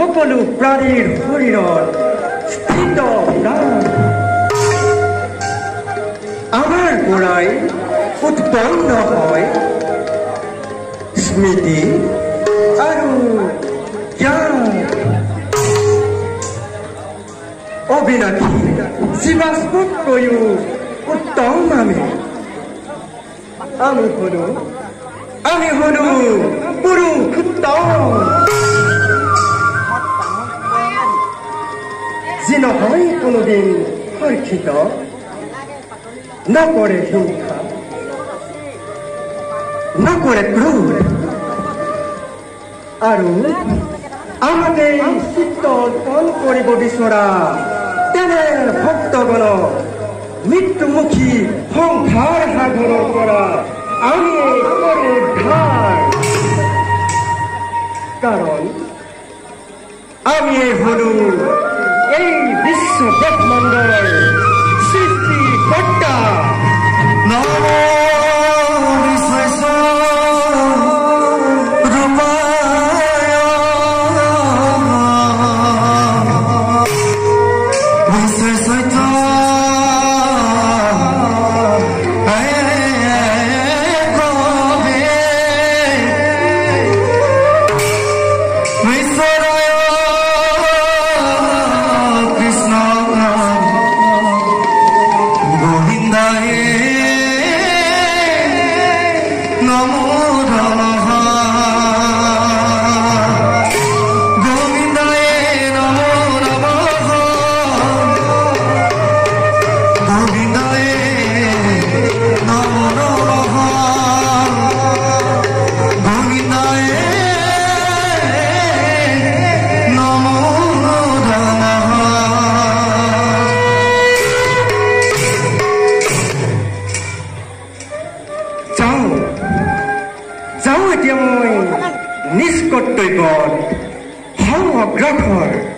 সকলো প্ৰাণীৰ শৰীৰত স্থিত প্ৰাণ আমাৰ পৰাই উৎপন্ন হয় স্মৃতি আৰু জ্ঞান অবিনাশী জীৱাশ্মতকৈও উত্তম আমি হলো পুৰুষোত্তম যি নহয় কোনোদিন সুৰক্ষিত নকৰে হিংসা নকৰে ক্ৰোধ আৰু আমাকে চিত্ত অৰ্পণ কৰিব বিচৰা তেনে ভক্তগণক মৃত্যুমুখী সংসাৰ সাগৰৰ পৰা আমি কৰো উদ্ধাৰ কাৰণ আমি হলো এই বিশ্ব ব্ৰহ্মাণ্ডৰ সৃষ্টিকৰ্তা যাওঁ এতিয়া মই নিজ কৰ্তব্যত অগ্ৰসৰ